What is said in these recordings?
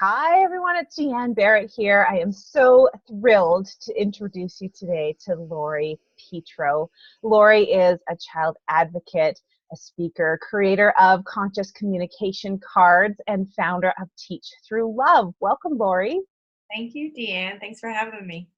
Hi, everyone. It's Deanne Barrett here. I am so thrilled to introduce you today to Lori Petro. Lori is a child advocate, a speaker, creator of conscious communication cards, and founder of Teach Through Love. Welcome, Lori. Thank you, Deanne. Thanks for having me.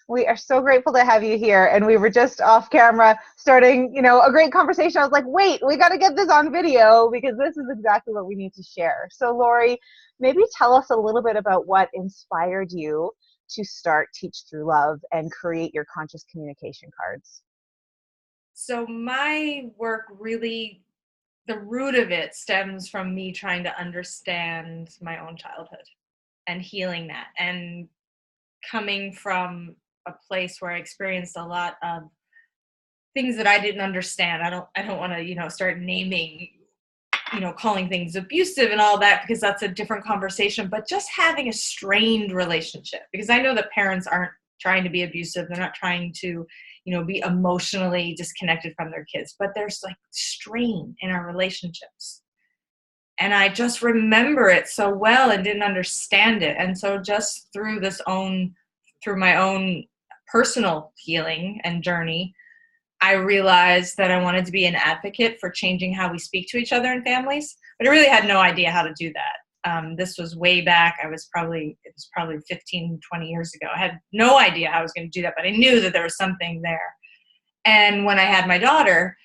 We are so grateful to have you here. And we were just off camera starting, a great conversation. I was like, wait, we got to get this on video because this is exactly what we need to share. So Lori, maybe tell us a little bit about what inspired you to start Teach Through Love and create your conscious communication cards. So my work really, the root of it stems from me trying to understand my own childhood and healing that, and coming from a place where I experienced a lot of things that I didn't understand. I don't want to, start naming, calling things abusive and all that, because that's a different conversation, but just having a strained relationship, because I know that parents aren't trying to be abusive. They're not trying to, be emotionally disconnected from their kids, but there's like strain in our relationships. And I just remember it so well and didn't understand it. And so just through my own personal healing and journey, I realized that I wanted to be an advocate for changing how we speak to each other in families, but I really had no idea how to do that. This was way back. It was probably 15, 20 years ago. I had no idea how I was going to do that, but I knew that there was something there. And when I had my daughter,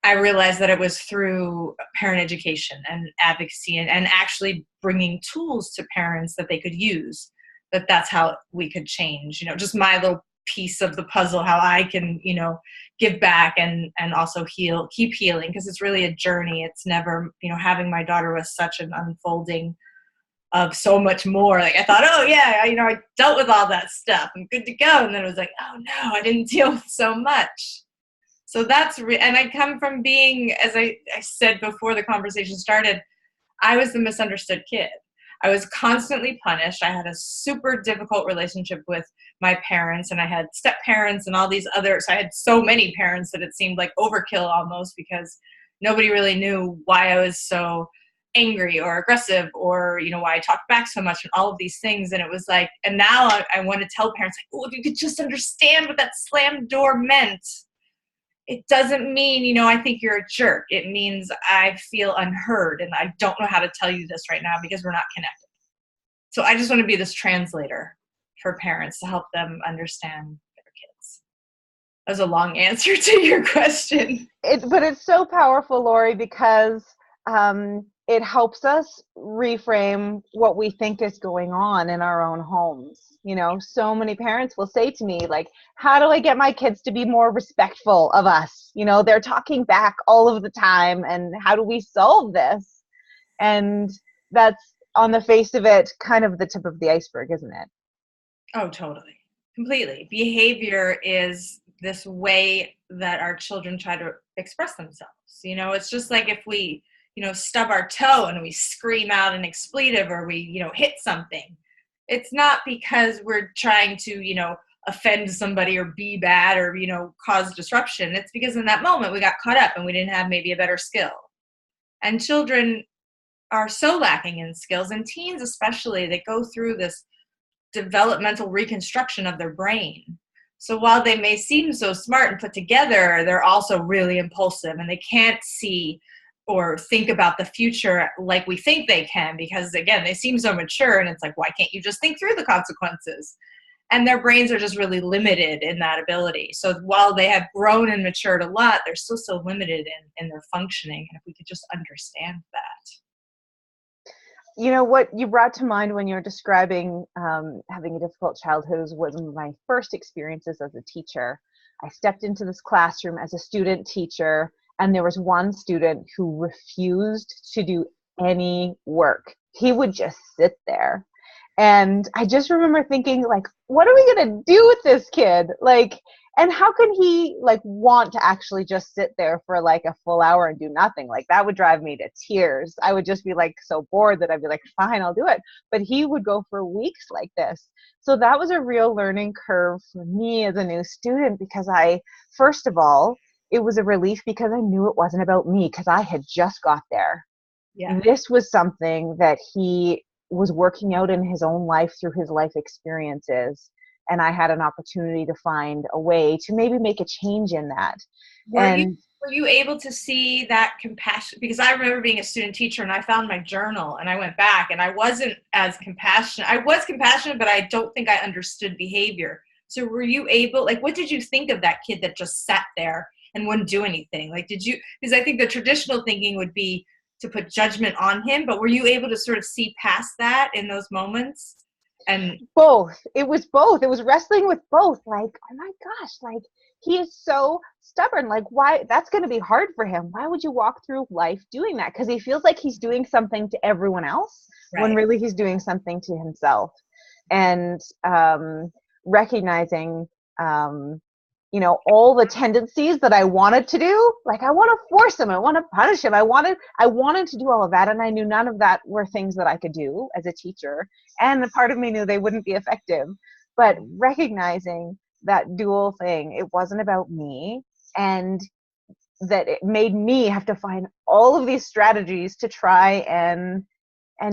I realized that it was through parent education and advocacy, and actually bringing tools to parents that they could use, that's how we could change, just my little piece of the puzzle, how I can, give back and also keep healing, because it's really a journey. It's never, having my daughter was such an unfolding of so much more. Like I thought, oh yeah, I dealt with all that stuff. I'm good to go. And then it was like, oh no, I didn't deal with so much. So and I come from being, as I said before the conversation started, I was the misunderstood kid. I was constantly punished. I had a super difficult relationship with my parents, and I had step parents and all these others. I had so many parents that it seemed like overkill almost, because nobody really knew why I was so angry or aggressive, or, why I talked back so much and all of these things. And it was like, and now I want to tell parents, like, oh, if you could just understand what that slammed door meant. It doesn't mean, I think you're a jerk. It means I feel unheard and I don't know how to tell you this right now because we're not connected. So I just want to be this translator for parents to help them understand their kids. That was a long answer to your question. But it's so powerful, Lori, because it helps us reframe what we think is going on in our own homes. So many parents will say to me, like, how do I get my kids to be more respectful of us? They're talking back all of the time, and how do we solve this? And that's, on the face of it, kind of the tip of the iceberg, isn't it? Oh, totally. Completely. Behavior is this way that our children try to express themselves. It's just like if we, stub our toe and we scream out an expletive, or we, hit something. It's not because we're trying to, offend somebody or be bad or, cause disruption. It's because in that moment we got caught up and we didn't have maybe a better skill. And children are so lacking in skills, and teens especially, they go through this developmental reconstruction of their brain. So while they may seem so smart and put together, they're also really impulsive, and they can't see or think about the future like we think they can, because again, they seem so mature, and it's like, why can't you just think through the consequences? And their brains are just really limited in that ability. So while they have grown and matured a lot, they're still so limited in their functioning. And if we could just understand that. What you brought to mind when you were describing having a difficult childhood was one of my first experiences as a teacher. I stepped into this classroom as a student teacher, and there was one student who refused to do any work. He would just sit there. And I just remember thinking, like, what are we going to do with this kid? Like, and how can he want to actually just sit there for like a full hour and do nothing? Like, that would drive me to tears. I would just be like so bored that I'd be like, fine, I'll do it. But he would go for weeks like this. So that was a real learning curve for me as a new student, because first of all, it was a relief because I knew it wasn't about me, because I had just got there. Yeah. This was something that he was working out in his own life through his life experiences. And I had an opportunity to find a way to maybe make a change in that. Were you able to see that compassion? Because I remember being a student teacher and I found my journal and I went back and I wasn't as compassionate. I was compassionate, but I don't think I understood behavior. So were you able, like, what did you think of that kid that just sat there and wouldn't do anything? Like, because I think the traditional thinking would be to put judgment on him, but were you able to sort of see past that in those moments? And both. It was both. It was wrestling with both. Like, oh my gosh, like, he is so stubborn. Like, why? That's going to be hard for him. Why would you walk through life doing that? Because he feels like he's doing something to everyone else when really he's doing something to himself. And recognizing, all the tendencies that I wanted to do. Like, I want to force him. I want to punish him. I wanted to do all of that. And I knew none of that were things that I could do as a teacher. And a part of me knew they wouldn't be effective. But recognizing that dual thing, it wasn't about me, and that it made me have to find all of these strategies to try and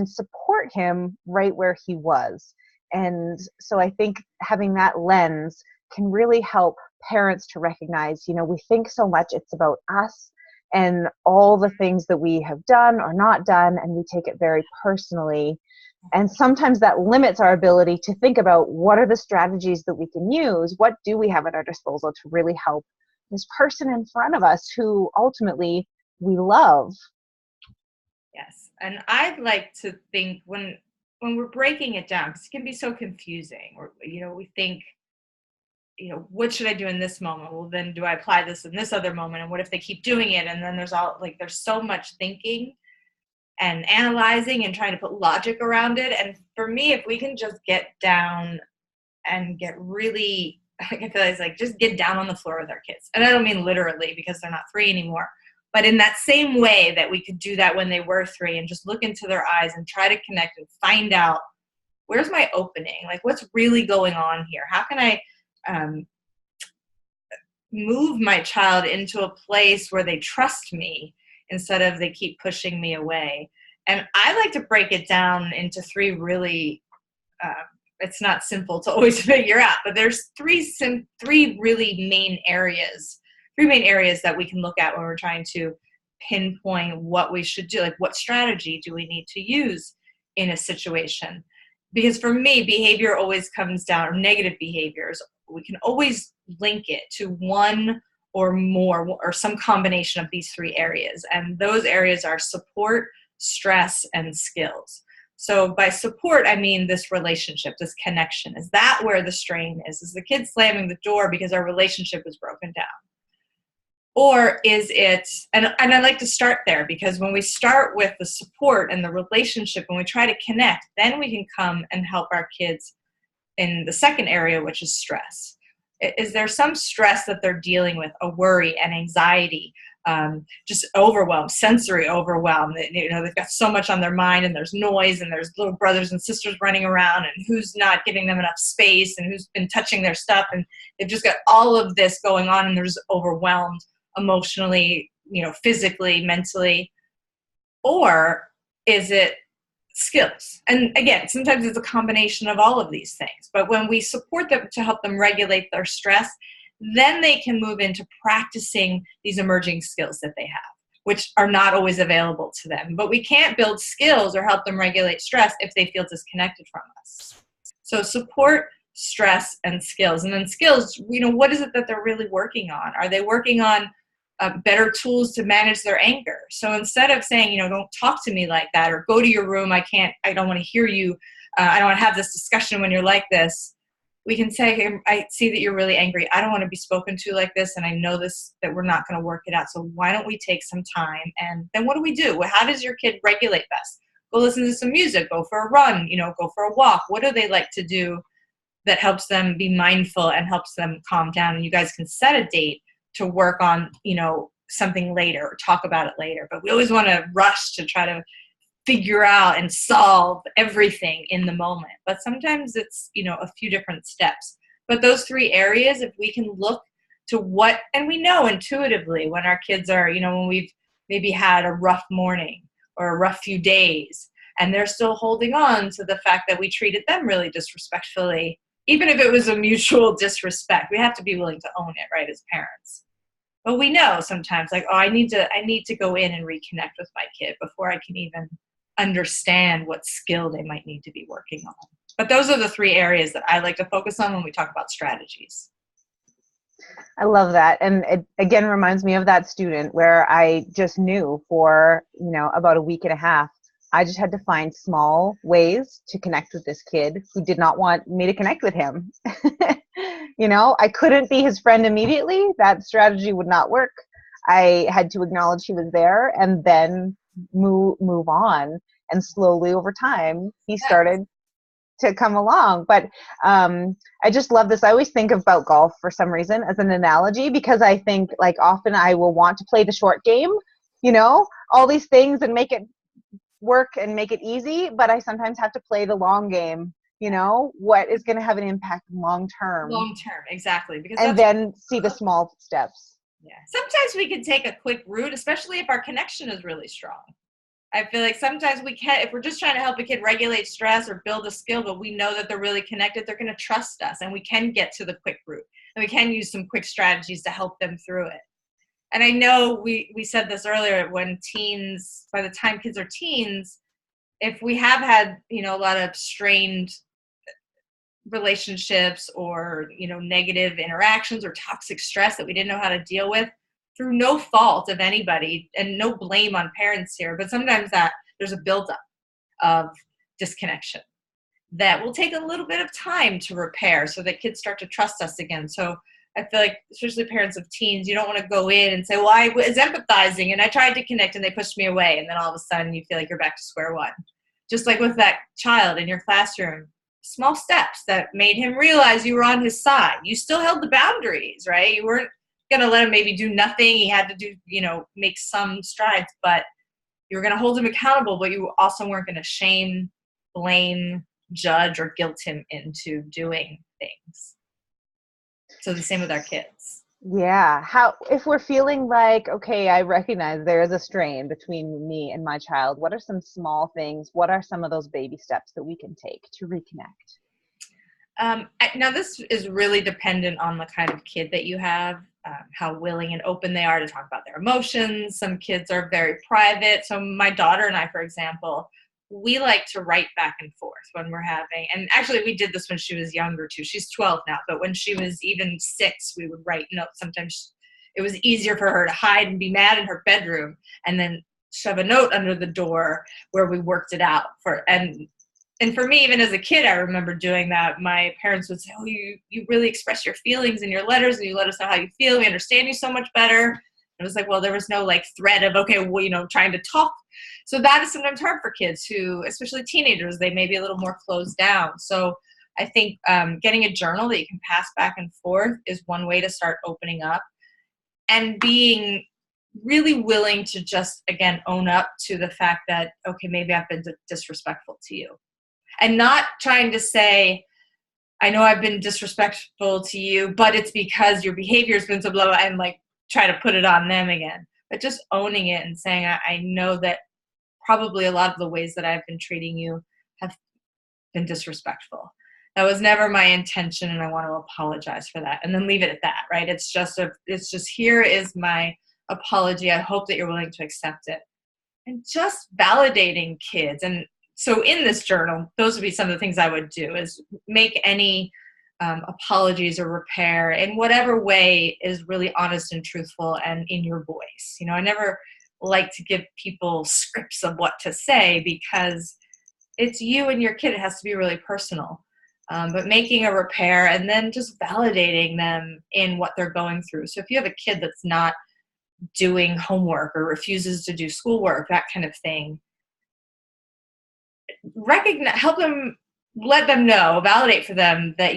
support him right where he was. And so I think having that lens can really help parents to recognize, we think so much it's about us and all the things that we have done or not done, and we take it very personally. And sometimes that limits our ability to think about what are the strategies that we can use, what do we have at our disposal to really help this person in front of us who ultimately we love. Yes, and I'd like to think when we're breaking it down, because it can be so confusing, or we think, what should I do in this moment? Well, then do I apply this in this other moment? And what if they keep doing it? And then there's so much thinking and analyzing and trying to put logic around it. And for me, if we can just get down and get really, I feel it's like just get down on the floor with our kids. And I don't mean literally because they're not 3 anymore, but in that same way that we could do that when they were 3, and just look into their eyes and try to connect and find out, where's my opening? Like, what's really going on here? How can I move my child into a place where they trust me instead of they keep pushing me away? And I like to break it down into 3 really, it's not simple to always figure out, but there's 3 really main areas, 3 main areas that we can look at when we're trying to pinpoint what we should do, like what strategy do we need to use in a situation. Because for me, behavior always comes down, or negative behaviors, we can always link it to one or more, or some combination of these 3 areas. And those areas are support, stress, and skills. So by support, I mean this relationship, this connection. Is that where the strain is? Is the kid slamming the door because our relationship is broken down? Or is it, and I like to start there, because when we start with the support and the relationship, when we try to connect, then we can come and help our kids in the second area, which is stress. Is there some stress that they're dealing with, a worry, an anxiety, just overwhelm, sensory overwhelm? They've got so much on their mind, and there's noise, and there's little brothers and sisters running around, and who's not giving them enough space, and who's been touching their stuff, and they've just got all of this going on, and they're just overwhelmed emotionally, physically, mentally. Or is it skills? And again, sometimes it's a combination of all of these things. But when we support them to help them regulate their stress, then they can move into practicing these emerging skills that they have, which are not always available to them. But we can't build skills or help them regulate stress if they feel disconnected from us. So support, stress, and skills. And then skills, what is it that they're really working on? Are they working on better tools to manage their anger? So instead of saying, don't talk to me like that, or go to your room, I don't want to hear you, I don't want to have this discussion when you're like this, we can say, hey, I see that you're really angry, I don't want to be spoken to like this, and I know that we're not going to work it out, so why don't we take some time? And then what do we do? Well, how does your kid regulate best? Go listen to some music, go for a run, go for a walk. What do they like to do that helps them be mindful and helps them calm down? And you guys can set a date to work on, something later, or talk about it later. But we always want to rush to try to figure out and solve everything in the moment. But sometimes it's, a few different steps. But those 3 areas, if we can look to what, and we know intuitively when our kids are, when we've maybe had a rough morning or a rough few days, and they're still holding on to the fact that we treated them really disrespectfully, even if it was a mutual disrespect. We have to be willing to own it, right, as parents. But we know sometimes, like, oh, I need to go in and reconnect with my kid before I can even understand what skill they might need to be working on. But those are the 3 areas that I like to focus on when we talk about strategies. I love that. And it again reminds me of that student where I just knew for, about a week and a half, I just had to find small ways to connect with this kid who did not want me to connect with him. I couldn't be his friend immediately. That strategy would not work. I had to acknowledge he was there and then move on. And slowly over time, he started to come along. But I just love this. I always think about golf for some reason as an analogy, because I think like often I will want to play the short game, all these things and make it work and make it easy, but I sometimes have to play the long game, what is going to have an impact long term, exactly, because and then see the small steps. Yeah, sometimes we can take a quick route, especially if our connection is really strong. I feel like sometimes we can, if we're just trying to help a kid regulate stress or build a skill, but we know that they're really connected, they're going to trust us, and we can get to the quick route, and we can use some quick strategies to help them through it. And I know we said this earlier, when teens, by the time kids are teens, if we have had, a lot of strained relationships or, negative interactions or toxic stress that we didn't know how to deal with, through no fault of anybody, and no blame on parents here, but sometimes that there's a buildup of disconnection that will take a little bit of time to repair so that kids start to trust us again. So I feel like, especially parents of teens, you don't want to go in and say, well, I was empathizing and I tried to connect and they pushed me away. And then all of a sudden you feel like you're back to square one. Just like with that child in your classroom, small steps that made him realize you were on his side. You still held the boundaries, right? You weren't going to let him maybe do nothing. He had to do, make some strides, but you were going to hold him accountable, but you also weren't going to shame, blame, judge, or guilt him into doing things. So the same with our kids. Yeah. If we're feeling like, okay, I recognize there is a strain between me and my child, what are some small things? What are some of those baby steps that we can take to reconnect? Now, this is really dependent on the kind of kid that you have, how willing and open they are to talk about their emotions. Some kids are very private. So my daughter and I, for example, we like to write back and forth when we're having, and actually we did this when she was younger too. She's 12 now, but when she was even 6, we would write notes. Sometimes it was easier for her to hide and be mad in her bedroom and then shove a note under the door where we worked it out and for me, even as a kid, I remember doing that. My parents would say, oh, you really express your feelings in your letters and you let us know how you feel. We understand you so much better. It was like, well, there was no like thread of, okay, well, trying to talk. So that is sometimes hard for kids who, especially teenagers, they may be a little more closed down. So I think getting a journal that you can pass back and forth is one way to start opening up, and being really willing to just, again, own up to the fact that, okay, maybe I've been disrespectful to you. And not trying to say, I know I've been disrespectful to you, but it's because your behavior has been so blah, blah, and like try to put it on them again. But just owning it and saying, I know that probably a lot of the ways that I've been treating you have been disrespectful. That was never my intention, and I want to apologize for that. And then leave it at that, right? It's just here is my apology. I hope that you're willing to accept it. And just validating kids. And so in this journal, those would be some of the things I would do, is make any apologies or repair in whatever way is really honest and truthful and in your voice. I never like to give people scripts of what to say, because it's you and your kid. It has to be really personal. But making a repair and then just validating them in what they're going through. So if you have a kid that's not doing homework or refuses to do schoolwork, that kind of thing, help them, let them know, validate for them that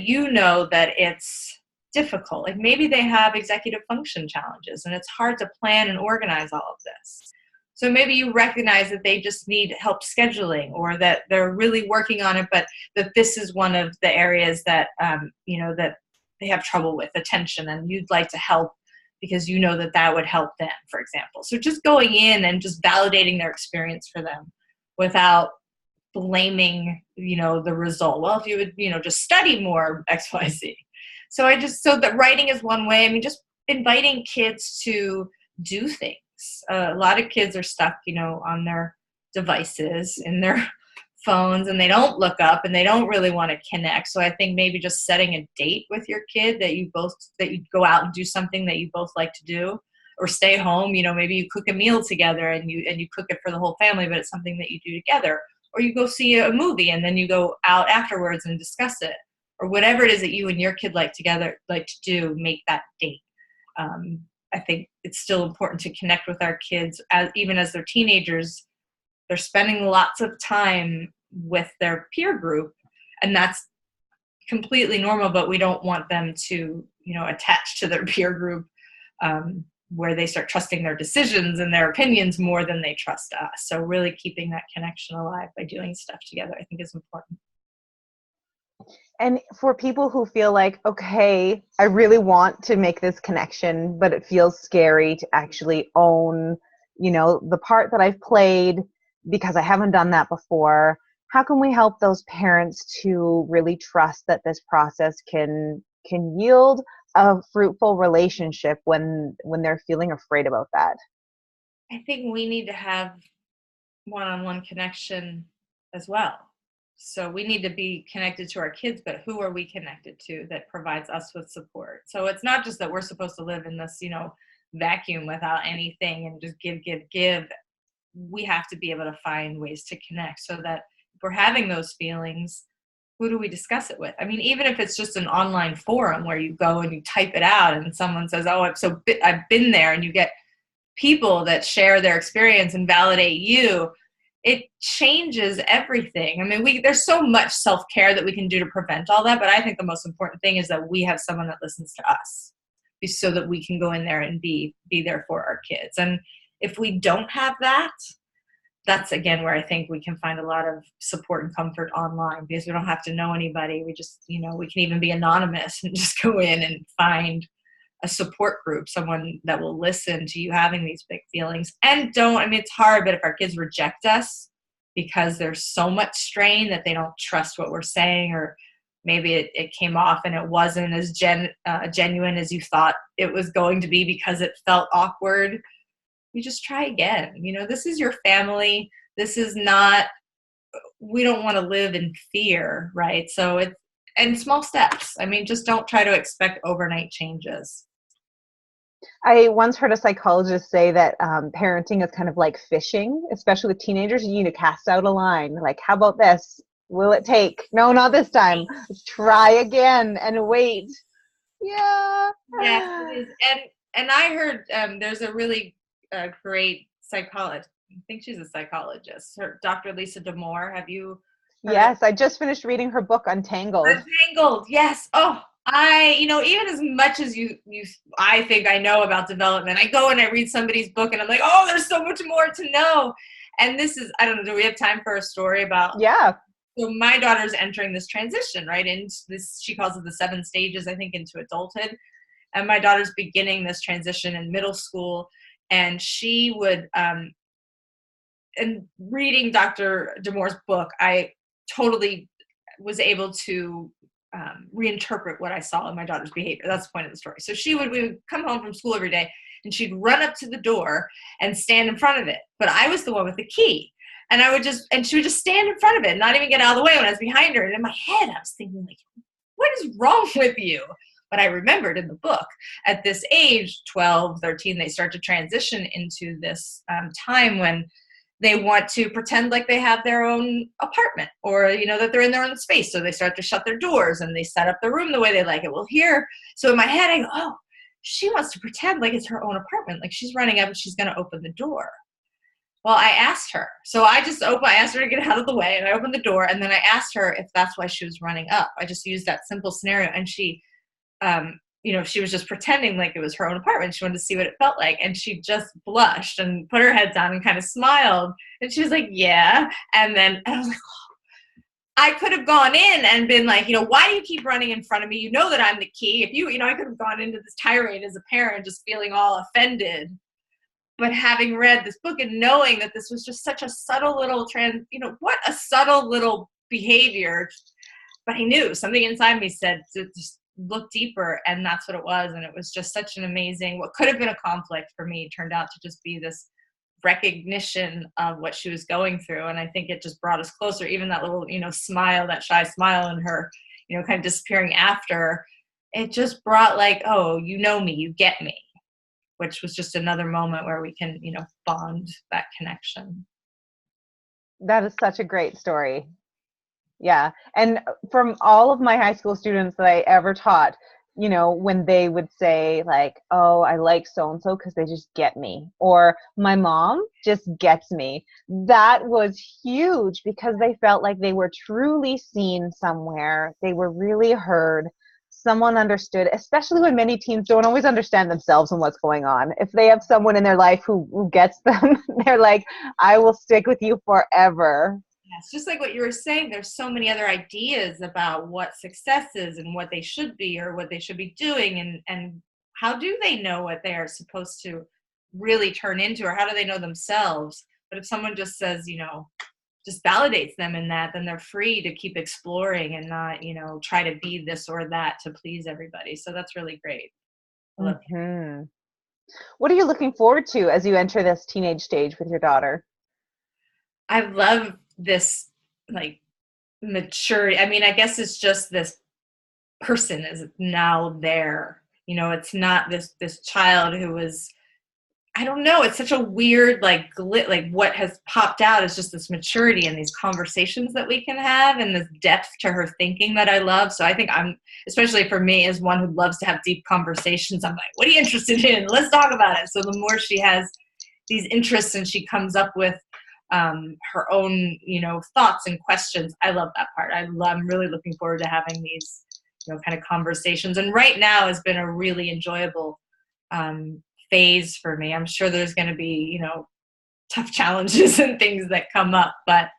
that it's difficult. Like maybe they have executive function challenges and it's hard to plan and organize all of this. So maybe you recognize that they just need help scheduling, or that they're really working on it, but that this is one of the areas that, that they have trouble with attention, and you'd like to help because that would help them, for example. So just going in and just validating their experience for them without blaming, the result. Well, if you would, just study more XYZ. So that writing is one way. I mean, just inviting kids to do things. A lot of kids are stuck, on their devices, in their phones, and they don't look up and they don't really want to connect. So I think maybe just setting a date with your kid that you go out and do something that you both like to do, or stay home. Maybe you cook a meal together and you cook it for the whole family, but it's something that you do together. Or you go see a movie and then you go out afterwards and discuss it, or whatever it is that you and your kid like to do. Make that date. I think it's still important to connect with our kids, even as they're teenagers. They're spending lots of time with their peer group, and that's completely normal, but we don't want them to, attach to their peer group, where they start trusting their decisions and their opinions more than they trust us. So really keeping that connection alive by doing stuff together, I think, is important. And for people who feel like, okay, I really want to make this connection, but it feels scary to actually own, the part that I've played because I haven't done that before, how can we help those parents to really trust that this process can yield a fruitful relationship when they're feeling afraid about that? I think we need to have one-on-one connection as well. So we need to be connected to our kids, but who are we connected to that provides us with support? So it's not just that we're supposed to live in this, vacuum without anything and just give. We have to be able to find ways to connect, so that if we're having those feelings, who do we discuss it with? I mean, even if it's just an online forum where you go and you type it out and someone says, oh, I've been there, and you get people that share their experience and validate you, it changes everything. I mean, there's so much self-care that we can do to prevent all that, but I think the most important thing is that we have someone that listens to us, so that we can go in there and be there for our kids. And if we don't have that, that's again where I think we can find a lot of support and comfort online, because we don't have to know anybody. We just, we can even be anonymous and just go in and find a support group, someone that will listen to you having these big feelings. And it's hard, but if our kids reject us because there's so much strain that they don't trust what we're saying, or maybe it came off and it wasn't as genuine as you thought it was going to be because it felt awkward, you just try again. This is your family. This is not, we don't want to live in fear, right? So and small steps. I mean, just don't try to expect overnight changes. I once heard a psychologist say that parenting is kind of like fishing, especially with teenagers. You need to cast out a line. Like, how about this? Will it take? No, not this time. Let's try again and wait. Yeah. Yes, it is. And I heard there's a really great psychologist. I think she's a psychologist. Dr. Lisa D'Amour. Have you heard Yes, I just finished reading her book, Untangled. Untangled, yes. Oh, even as much as I think I know about development, I go and I read somebody's book and I'm like, oh, there's so much more to know. And this is, I don't know, do we have time for a story about? Yeah. So my daughter's entering this transition, right? Into this, she calls it the 7 stages, I think, into adulthood. And my daughter's beginning this transition in middle school. And she would, and reading Dr. D'Amour's book, I totally was able to reinterpret what I saw in my daughter's behavior. That's the point of the story. So we would come home from school every day and she'd run up to the door and stand in front of it. But I was the one with the key. And she would just stand in front of it and not even get out of the way when I was behind her. And in my head, I was thinking, like, what is wrong with you? But I remembered in the book, at this age, 12, 13, they start to transition into this time when they want to pretend like they have their own apartment, or, that they're in their own space. So they start to shut their doors and they set up the room the way they like it. Well, so in my head, I go, oh, she wants to pretend like it's her own apartment. Like she's running up and she's going to open the door. Well, I asked her. So I asked her to get out of the way, and I opened the door, and then I asked her if that's why she was running up. I just used that simple scenario, and she, she was just pretending like it was her own apartment. She wanted to see what it felt like, and she just blushed and put her head down and kind of smiled, and she was like, yeah. And I was like, oh. I could have gone in and been like, why do you keep running in front of me? You know that I'm the key. If I could have gone into this tirade as a parent, just feeling all offended. but having read this book and knowing that this was just such a subtle little what a subtle little behavior, but I knew something inside me said to just look deeper, and that's what it was. And it was just such an amazing, what could have been a conflict for me turned out to just be this recognition of what she was going through. And I think it just brought us closer. Even that little, smile, that shy smile in her, kind of disappearing after, it just brought like, oh, you know me, you get me, which was just another moment where we can, bond that connection. That is such a great story. Yeah. And from all of my high school students that I ever taught, when they would say like, oh, I like so-and-so because they just get me, or my mom just gets me, that was huge because they felt like they were truly seen somewhere. They were really heard. Someone understood, especially when many teens don't always understand themselves and what's going on. If they have someone in their life who gets them, they're like, I will stick with you forever. Yes, just like what you were saying, there's so many other ideas about what success is and what they should be or what they should be doing, and how do they know what they are supposed to really turn into, or how do they know themselves? But if someone just says, just validates them in that, then they're free to keep exploring and not, try to be this or that to please everybody. So that's really great. Mm-hmm. What are you looking forward to as you enter this teenage stage with your daughter? I love this like maturity. I mean, I guess it's just this person is now there. It's not this child who was, I don't know, it's such a weird like what has popped out is just this maturity and these conversations that we can have and this depth to her thinking that I love. So I think especially for me as one who loves to have deep conversations, I'm like, what are you interested in? Let's talk about it. So the more she has these interests and she comes up with her own, thoughts and questions, I love that part. I'm really looking forward to having these, kind of conversations. And right now has been a really enjoyable phase for me. I'm sure there's going to be, tough challenges and things that come up, but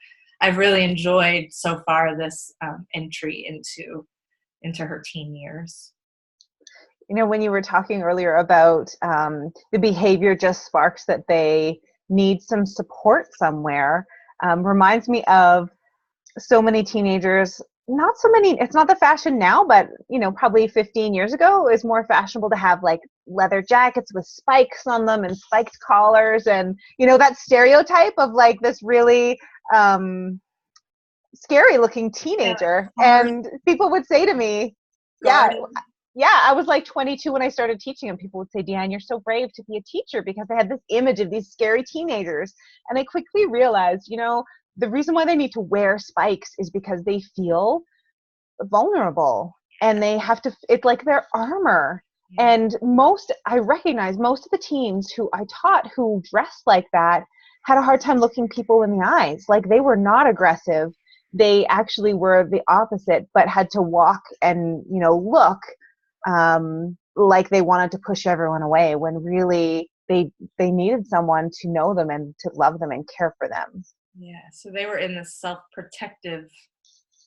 I've really enjoyed so far this entry into her teen years. When you were talking earlier about the behavior just sparks that they need some support somewhere, reminds me of so many teenagers. Not so many, it's not the fashion now, but probably 15 years ago, it was more fashionable to have like leather jackets with spikes on them and spiked collars, and that stereotype of like this really scary looking teenager. Yeah. And people would say to me, yeah, I was like 22 when I started teaching, and people would say, Deanne, you're so brave to be a teacher, because they had this image of these scary teenagers. And I quickly realized, the reason why they need to wear spikes is because they feel vulnerable and they have to, it's like their armor. And I recognize most of the teens who I taught who dressed like that had a hard time looking people in the eyes. Like, they were not aggressive. They actually were the opposite, but had to walk and, look like they wanted to push everyone away, when really they needed someone to know them and to love them and care for them. Yeah, so they were in this self-protective,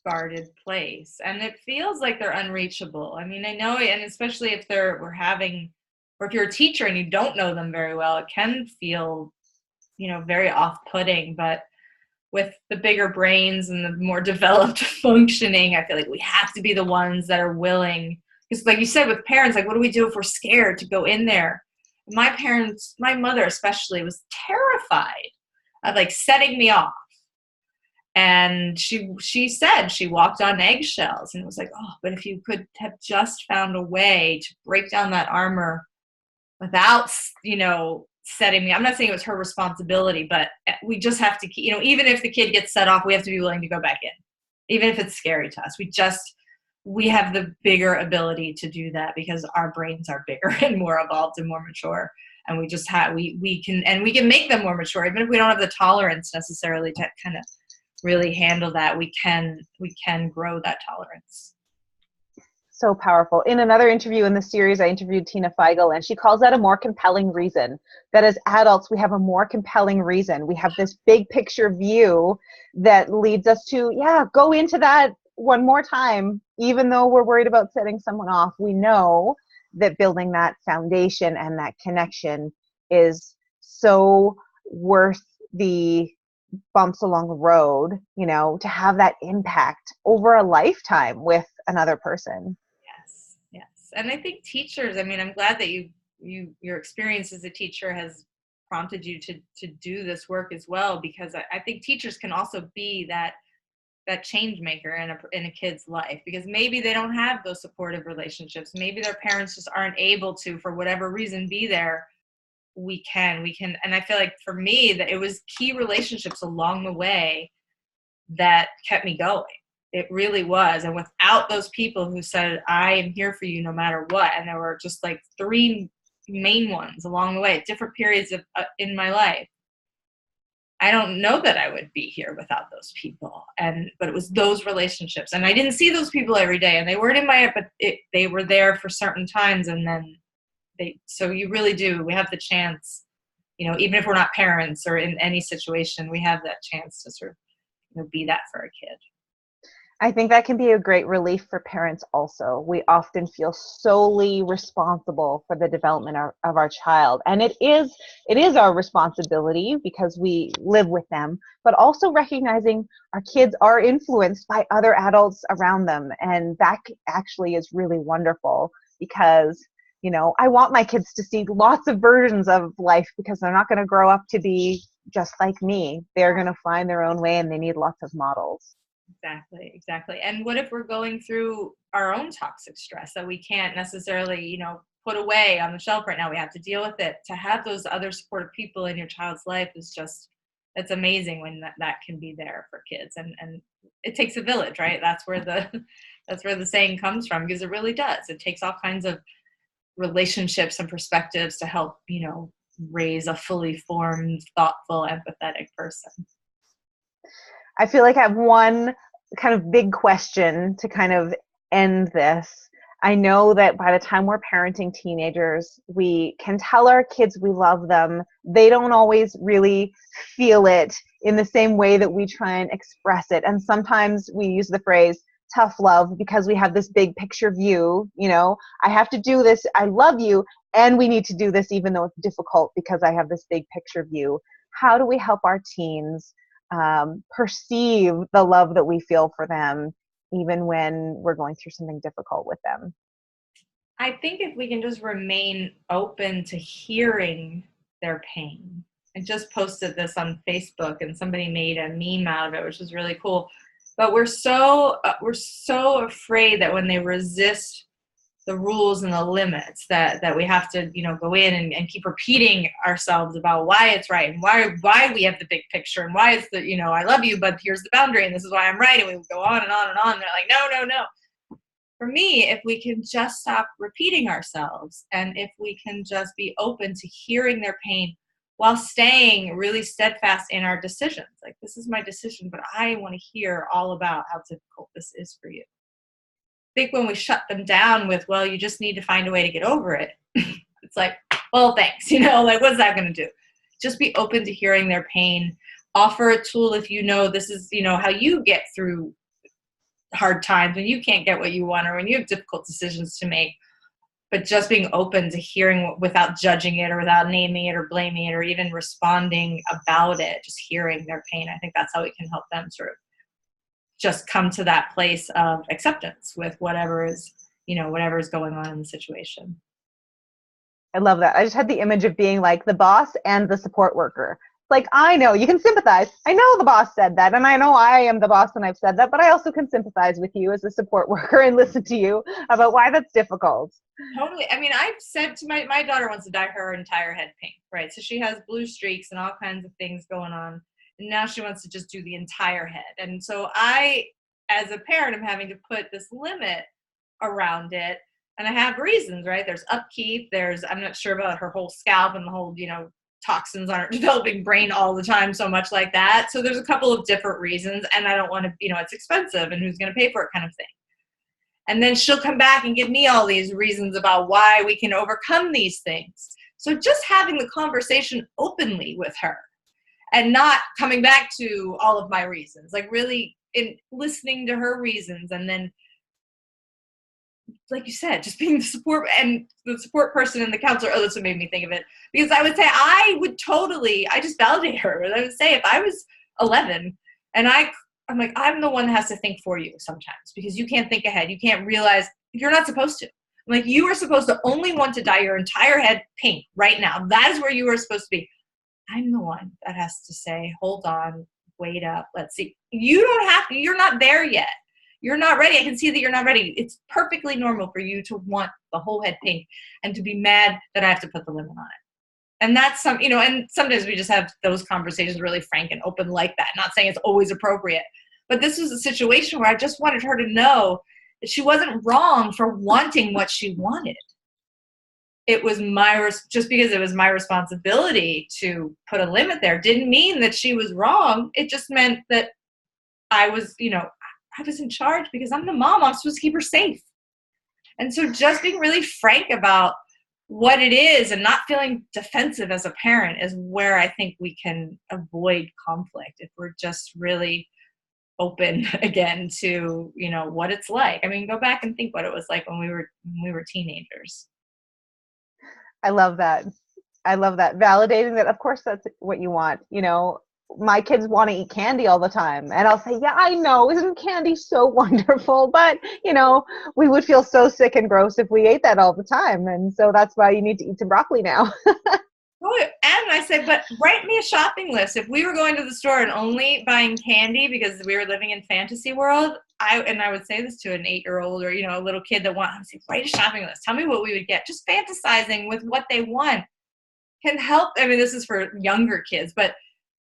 guarded place, and it feels like they're unreachable. I mean, I know, and especially if or if you're a teacher and you don't know them very well, it can feel, very off-putting. But with the bigger brains and the more developed functioning, I feel like we have to be the ones that are willing. Because like you said, with parents, like, what do we do if we're scared to go in there? My mother especially, was terrified of like setting me off. And she said she walked on eggshells, and it was like, oh, but if you could have just found a way to break down that armor without, setting me. I'm not saying it was her responsibility, but we just have to keep, even if the kid gets set off, we have to be willing to go back in, even if it's scary to us. We have the bigger ability to do that because our brains are bigger and more evolved and more mature. And we just we can make them more mature, even if we don't have the tolerance necessarily to kind of really handle that. We can grow that tolerance. So powerful. In another interview in the series, I interviewed Tina Feigl, and she calls that a more compelling reason. That as adults, we have a more compelling reason. We have this big picture view that leads us to, go into that one more time. Even though we're worried about setting someone off, we know that building that foundation and that connection is so worth the bumps along the road, to have that impact over a lifetime with another person. Yes, yes. And I think teachers, I mean, I'm glad that your experience as a teacher has prompted you to do this work as well, because I think teachers can also be that change maker in a kid's life, because maybe they don't have those supportive relationships. Maybe their parents just aren't able to, for whatever reason, be there. We can, and I feel like for me that it was key relationships along the way that kept me going. It really was. And without those people who said, I am here for you no matter what, and there were just like 3 main ones along the way at different periods of in my life, I don't know that I would be here without those people. But it was those relationships, and I didn't see those people every day, and they weren't in my, but they were there for certain times, and then so you really do. We have the chance, even if we're not parents or in any situation, we have that chance to sort of, be that for a kid. I think that can be a great relief for parents also. We often feel solely responsible for the development of our child. And it is our responsibility because we live with them, but also recognizing our kids are influenced by other adults around them. And that actually is really wonderful because, I want my kids to see lots of versions of life because they're not going to grow up to be just like me. They're going to find their own way and they need lots of models. Exactly. And what if we're going through our own toxic stress that we can't necessarily, put away on the shelf right now? We have to deal with it. To have those other supportive people in your child's life is just, it's amazing when that can be there for kids. And it takes a village, right? That's where the saying comes from, because it really does. It takes all kinds of relationships and perspectives to help, raise a fully formed, thoughtful, empathetic person. I feel like I have one kind of big question to kind of end this. I know that by the time we're parenting teenagers, we can tell our kids we love them. They don't always really feel it in the same way that we try and express it. And sometimes we use the phrase tough love because we have this big picture view. I have to do this. I love you. And we need to do this even though it's difficult because I have this big picture view. How do we help our teens perceive the love that we feel for them, even when we're going through something difficult with them? I think if we can just remain open to hearing their pain. I just posted this on Facebook and somebody made a meme out of it, which was really cool. But we're so afraid that when they resist the rules and the limits that we have to, go in and keep repeating ourselves about why it's right and why we have the big picture and why it's the, I love you, but here's the boundary and this is why I'm right. And we go on and on and on. And they're like, no. For me, if we can just stop repeating ourselves and if we can just be open to hearing their pain while staying really steadfast in our decisions, like this is my decision, but I want to hear all about how difficult this is for you. I think when we shut them down with, well, you just need to find a way to get over it. It's like, well, thanks. Like, what's that going to do? Just be open to hearing their pain. Offer a tool if this is, how you get through hard times when you can't get what you want or when you have difficult decisions to make. But just being open to hearing without judging it or without naming it or blaming it or even responding about it, just hearing their pain. I think that's how we can help them sort of just come to that place of acceptance with whatever is going on in the situation. I love that. I just had the image of being like the boss and the support worker. Like, I know you can sympathize. I know the boss said that, and I know I am the boss and I've said that, but I also can sympathize with you as a support worker and listen to you about why that's difficult. Totally. I mean, I've said to my daughter wants to dye her entire head pink, right? So she has blue streaks and all kinds of things going on. And now she wants to just do the entire head. And so I, as a parent, am having to put this limit around it. And I have reasons, right? There's upkeep. I'm not sure about her whole scalp and the whole, toxins aren't developing brain all the time so much like that. So there's a couple of different reasons. And I don't want to, it's expensive and who's going to pay for it kind of thing. And then she'll come back and give me all these reasons about why we can overcome these things. So just having the conversation openly with her and not coming back to all of my reasons, like really listening to her reasons and then like you said, just being the support and the support person and the counselor. Oh, that's what made me think of it. Because I would say I just validate her. I would say if I was 11 and I'm like, I'm the one that has to think for you sometimes because you can't think ahead. You can't realize you're not supposed to. I'm like, you are supposed to only want to dye your entire head pink right now. That is where you are supposed to be. I'm the one that has to say, hold on, wait up, let's see. You don't have to, you're not there yet. You're not ready. I can see that you're not ready. It's perfectly normal for you to want the whole head pink and to be mad that I have to put the lemon on it. And that's and sometimes we just have those conversations really frank and open like that. Not saying it's always appropriate, but this was a situation where I just wanted her to know that she wasn't wrong for wanting what she wanted. It was just because it was my responsibility to put a limit there didn't mean that she was wrong. It just meant that I was in charge because I'm the mom. I'm supposed to keep her safe. And so just being really frank about what it is and not feeling defensive as a parent is where I think we can avoid conflict if we're just really open again to, what it's like. I mean, go back and think what it was like when we were teenagers. I love that. Validating that, of course, that's what you want. My kids want to eat candy all the time. And I'll say, yeah, I know. Isn't candy so wonderful? But, we would feel so sick and gross if we ate that all the time. And so that's why you need to eat some broccoli now. Oh, and I said, but write me a shopping list. If we were going to the store and only buying candy because we were living in fantasy world, I would say this to an 8-year-old or, a little kid that wants to write a shopping list. Tell me what we would get. Just fantasizing with what they want can help. I mean, this is for younger kids, but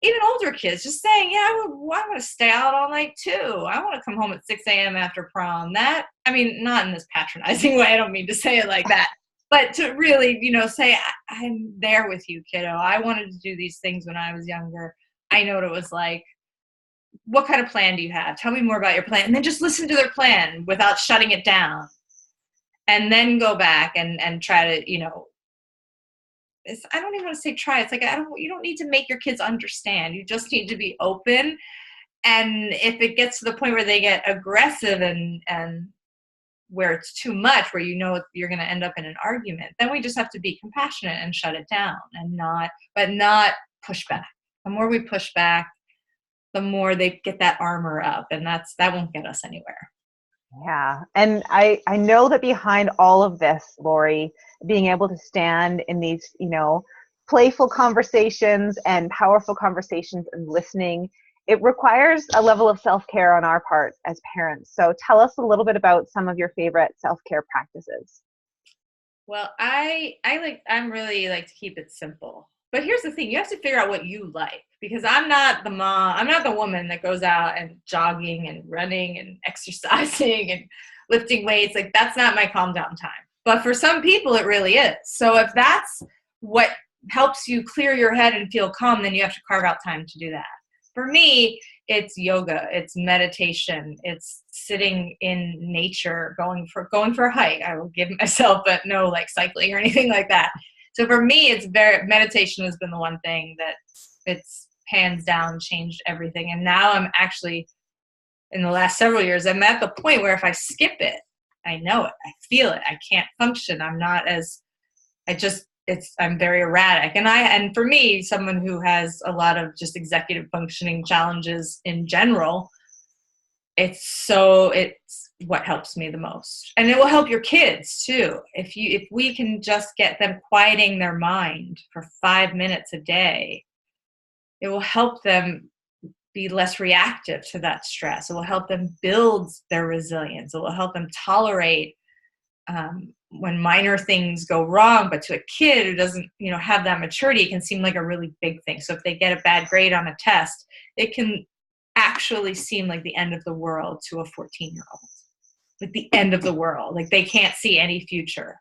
even older kids, just saying, yeah, I want to stay out all night too. I want to come home at 6 a.m. after prom. Not in this patronizing way. I don't mean to say it like that. But to really, say, I'm there with you, kiddo. I wanted to do these things when I was younger. I know what it was like. What kind of plan do you have? Tell me more about your plan. And then just listen to their plan without shutting it down. And then go back and try to, I don't even want to say try. It's like, you don't need to make your kids understand. You just need to be open. And if it gets to the point where they get aggressive and where it's too much, where you're going to end up in an argument, then we just have to be compassionate and shut it down and not push back. The more we push back, the more they get that armor up, and that won't get us anywhere. Yeah. And I know that behind all of this, Lori, being able to stand in these, playful conversations and powerful conversations and listening, it requires a level of self-care on our part as parents. So tell us a little bit about some of your favorite self-care practices. Well, I'm really like to keep it simple. But here's the thing, you have to figure out what you like, because I'm not the woman that goes out and jogging and running and exercising and lifting weights. Like, that's not my calm down time. But for some people, it really is. So if that's what helps you clear your head and feel calm, then you have to carve out time to do that. For me, it's yoga, it's meditation, it's sitting in nature, going for a hike. I will give myself, but no like cycling or anything like that. So for me, meditation has been the one thing that it's hands down changed everything. And now I'm actually, in the last several years, I'm at the point where if I skip it, I know it, I feel it, I can't function. I'm very erratic. And for me, someone who has a lot of just executive functioning challenges in general, it's what helps me the most. And it will help your kids too. If we can just get them quieting their mind for 5 minutes a day, it will help them be less reactive to that stress. It will help them build their resilience. It will help them tolerate when minor things go wrong. But to a kid who doesn't, have that maturity, it can seem like a really big thing. So if they get a bad grade on a test, it can actually seem like the end of the world to a 14-year-old. Like the end of the world. Like they can't see any future.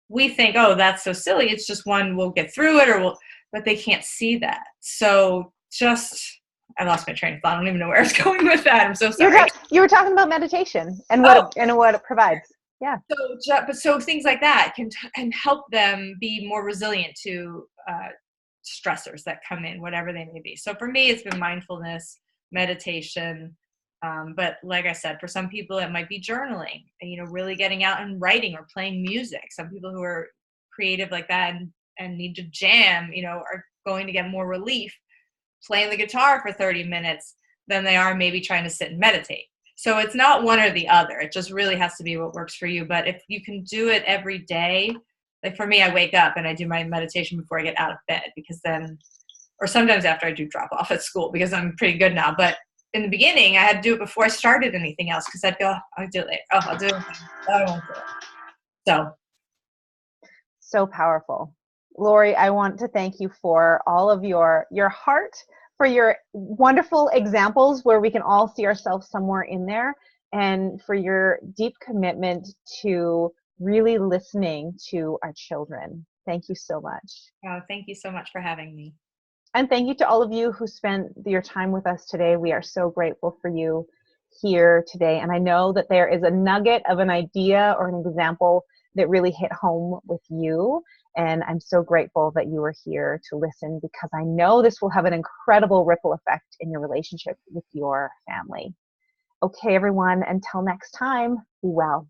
We think, oh, that's so silly. It's just one, we'll get through it, but they can't see that. So I lost my train of thought. I don't even know where I was going with that. I'm so sorry. You were talking about meditation and what it provides. Yeah. So things like that can help them be more resilient to stressors that come in, whatever they may be. So for me, it's been mindfulness, meditation, But like I said, for some people, it might be journaling, really getting out and writing or playing music. Some people who are creative like that and need to jam, are going to get more relief playing the guitar for 30 minutes than they are maybe trying to sit and meditate. So it's not one or the other. It just really has to be what works for you. But if you can do it every day, like for me, I wake up and I do my meditation before I get out of bed, because then, or sometimes after I do drop off at school, because I'm pretty good now. But in the beginning, I had to do it before I started anything else, because I'd go, oh, I'll do it later. Oh, I'll do it. Oh, I won't do it. So powerful. Lori, I want to thank you for all of your heart, for your wonderful examples where we can all see ourselves somewhere in there, and for your deep commitment to really listening to our children. Thank you so much. Oh, thank you so much for having me. And thank you to all of you who spent your time with us today. We are so grateful for you here today. And I know that there is a nugget of an idea or an example that really hit home with you. And I'm so grateful that you were here to listen, because I know this will have an incredible ripple effect in your relationship with your family. Okay, everyone, until next time, be well.